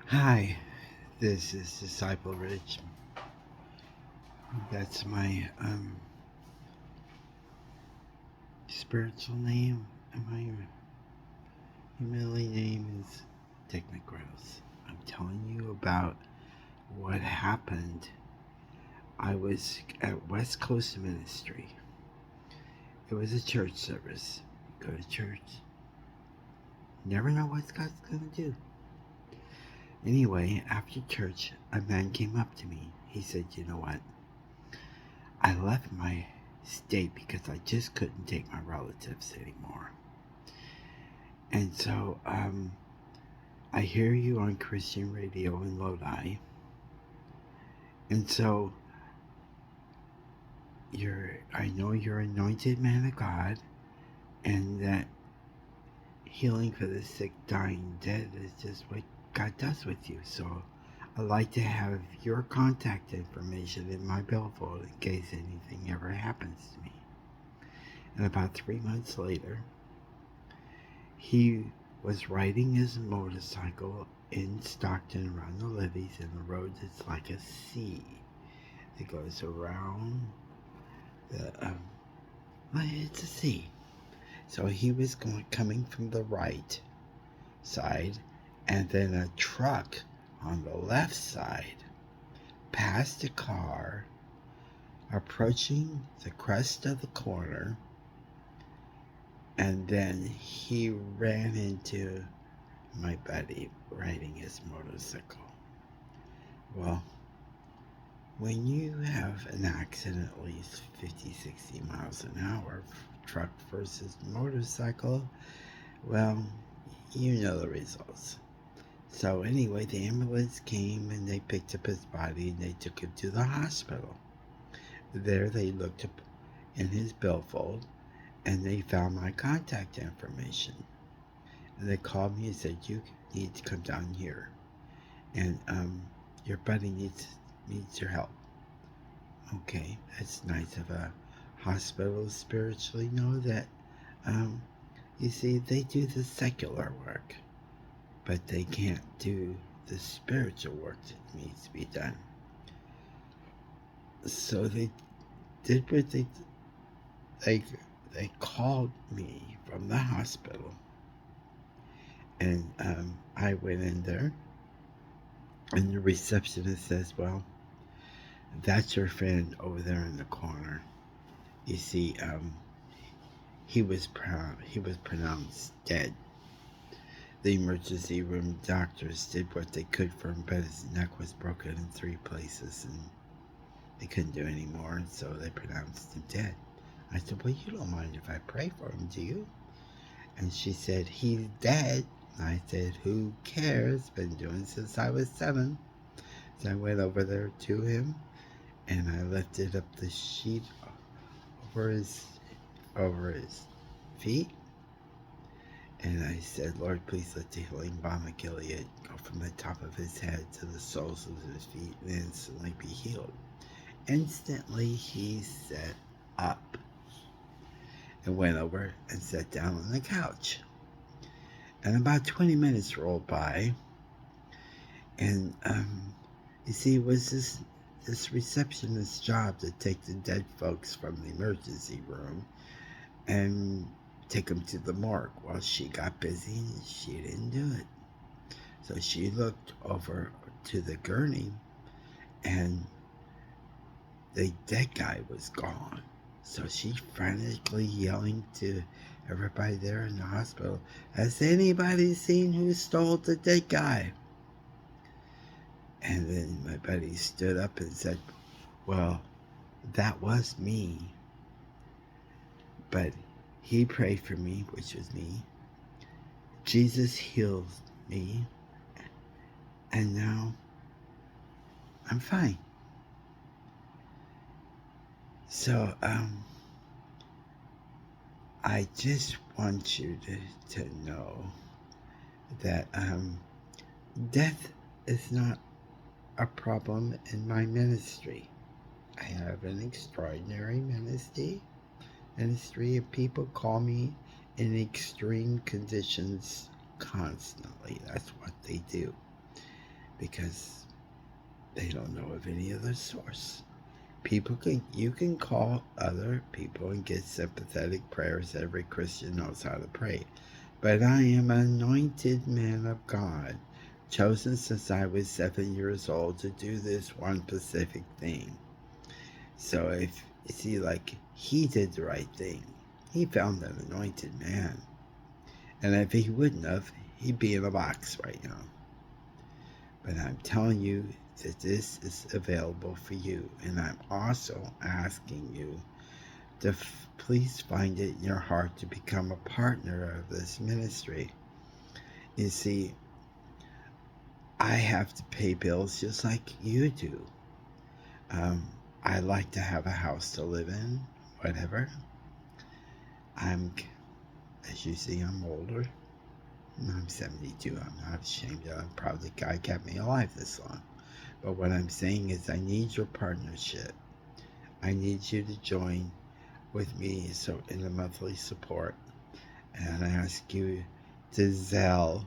Hi, this is Disciple Rich. That's my spiritual name. And my humility name is Dick McGross. I'm telling you about what happened. I was at West Coast Ministry. It was a church service. Go to church. Never know what God's gonna do. Anyway, after church, a man came up to me. He said, "You know what? I left my state because I just couldn't take my relatives anymore. And so I hear you on Christian radio in Lodi. And so I know you're anointed man of God, and that healing for the sick, dying, dead is just what God does with you. So I'd like to have your contact information in my billfold in case anything ever happens to me." And about 3 months later, he was riding his motorcycle in Stockton around the levees, and the road is like a sea. It goes around the, it's a sea. So he was coming from the right side, and then a truck on the left side passed a car approaching the crest of the corner, and then he ran into my buddy riding his motorcycle. Well, when you have an accident at least 50, 60 miles an hour, truck versus motorcycle, well, you know the results. So anyway, the ambulance came and they picked up his body and they took him to the hospital. There they looked up in his billfold and they found my contact information. And they called me and said, "You need to come down here, and your buddy needs your help." Okay, that's nice of a hospital spiritually know that. Um, you see, they do the secular work, but they can't do the spiritual work that needs to be done. So they did what they they called me from the hospital, and I went in there, and the receptionist says, "Well, that's your friend over there in the corner. You see, he was pronounced dead. The emergency room doctors did what they could for him, but his neck was broken in 3 places, and they couldn't do any more, and so they pronounced him dead." I said, "Well, you don't mind if I pray for him, do you?" And she said, "He's dead." And I said, "Who cares? Been doing since I was 7." So I went over there to him, and I lifted up the sheet over his over his feet, and I said, "Lord, please let the healing balm of Gilead go from the top of his head to the soles of his feet and instantly be healed." Instantly, he sat up and went over and sat down on the couch. And about 20 minutes rolled by, and you see, it was this receptionist's job to take the dead folks from the emergency room and take them to the morgue. Well, she got busy and she didn't do it. So she looked over to the gurney, and the dead guy was gone. So she frantically yelling to everybody there in the hospital, "Has anybody seen who stole the dead guy?" And then my buddy stood up and said, "Well, that was me. But he prayed for me," which was me. "Jesus healed me, and now I'm fine." So, I just want you to know that death is not a problem in my ministry. I have an extraordinary ministry of people call me in extreme conditions constantly. That's what they do. because they don't know of any other source. You can call other people and get sympathetic prayers. Every Christian knows how to pray. But I am an anointed man of God, chosen since I was 7 years old to do this one specific thing. So if you see, like, he did the right thing. He found an anointed man. And if he wouldn't have, he'd be in a box right now. But I'm telling you that this is available for you. And I'm also asking you to please find it in your heart to become a partner of this ministry. You see, I have to pay bills just like you do. I like to have a house to live in, whatever. As you see, I'm older. I'm 72. I'm not ashamed. I'm proud that God kept me alive this long. But what I'm saying is I need your partnership. I need you to join with me in the monthly support. And I ask you to Zelle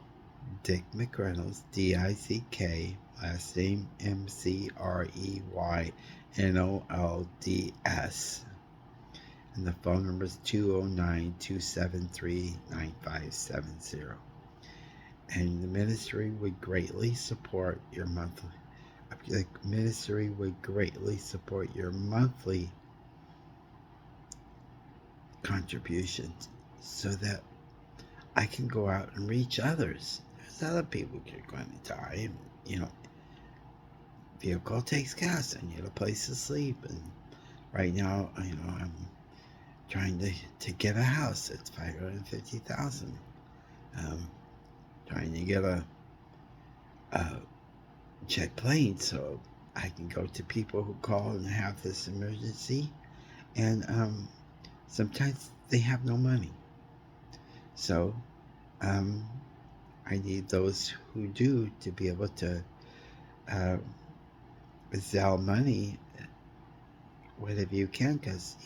Dick McReynolds, D-I-C-K, last name McReynolds. And the phone number is 209-273-9570. And the ministry would greatly support your monthly. The ministry would greatly support your monthly contributions so that I can go out and reach others. There's other people who are going to die. And, vehicle takes gas. I need a place to sleep. And right now, I'm trying to get a house. It's $550,000. Trying to get a jet plane so I can go to people who call and have this emergency. And sometimes they have no money. So I need those who do to be able to Zelle money whatever you can, because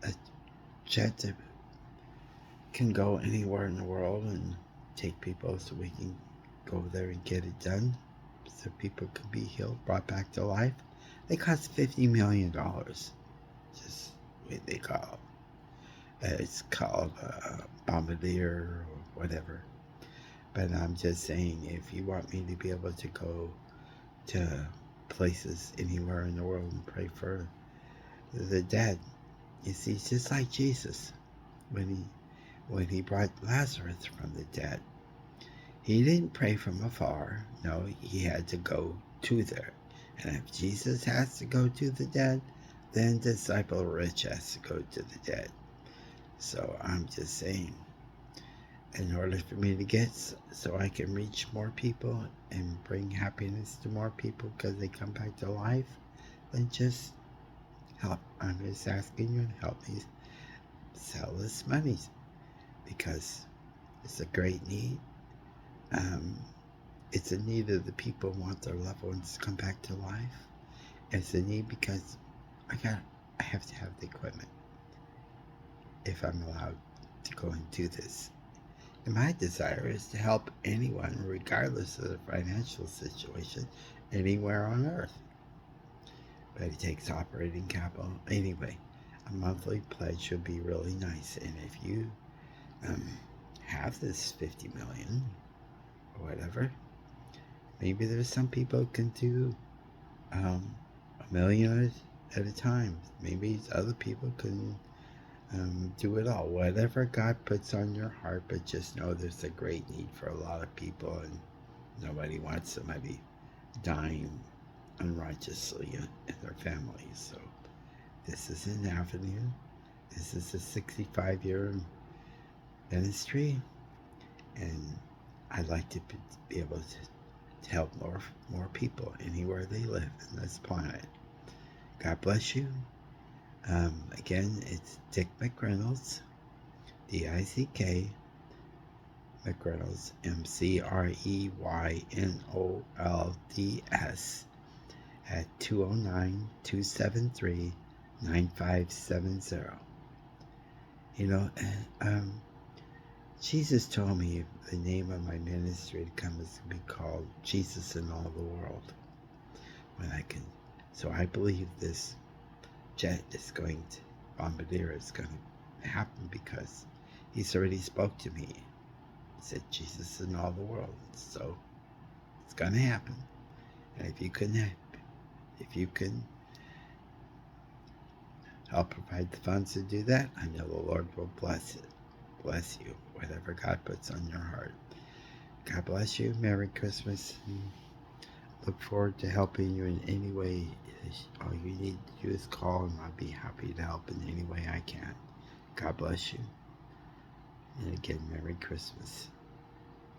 a jet can go anywhere in the world and take people, so we can go there and get it done so people can be healed, brought back to life. They cost $50 million. Just what they call it. It's called Bombardier or whatever. But I'm just saying, if you want me to be able to go to places anywhere in the world and pray for the dead, you see, it's just like Jesus when he brought Lazarus from the dead. He didn't pray from afar. No, he had to go to there. And if Jesus has to go to the dead, then disciple Rich has to go to the dead. So I'm just saying, in order for me to get so I can reach more people and bring happiness to more people because they come back to life, then just help. I'm just asking you to help me sell this money because it's a great need. It's a need of the people who want their loved ones to come back to life. It's a need because I have to have the equipment if I'm allowed to go and do this. And my desire is to help anyone, regardless of the financial situation, anywhere on earth. But it takes operating capital. Anyway, a monthly pledge would be really nice. And if you have this $50 million or whatever, maybe there's some people who can do $1 million at a time. Maybe other people can do it all. Whatever God puts on your heart, but just know there's a great need for a lot of people, and nobody wants somebody dying unrighteously in their families. So this is an avenue. This is a 65-year ministry, and I'd like to be able to help more people anywhere they live in this planet. God bless you. Again, it's Dick McReynolds, D-I-C-K, McReynolds, McReynolds, at 209-273-9570. Jesus told me the name of my ministry to come is to be called Jesus in All the World. When I can, so I believe this jet is going to, bombardier is going to happen because he's already spoke to me. He said Jesus in all the world. So it's going to happen. And if you can help provide the funds to do that, I know the Lord will bless it. Bless you, whatever God puts on your heart. God bless you. Merry Christmas. And look forward to helping you in any way. All you need to do is call, and I'll be happy to help in any way I can. God bless you. And again, Merry Christmas.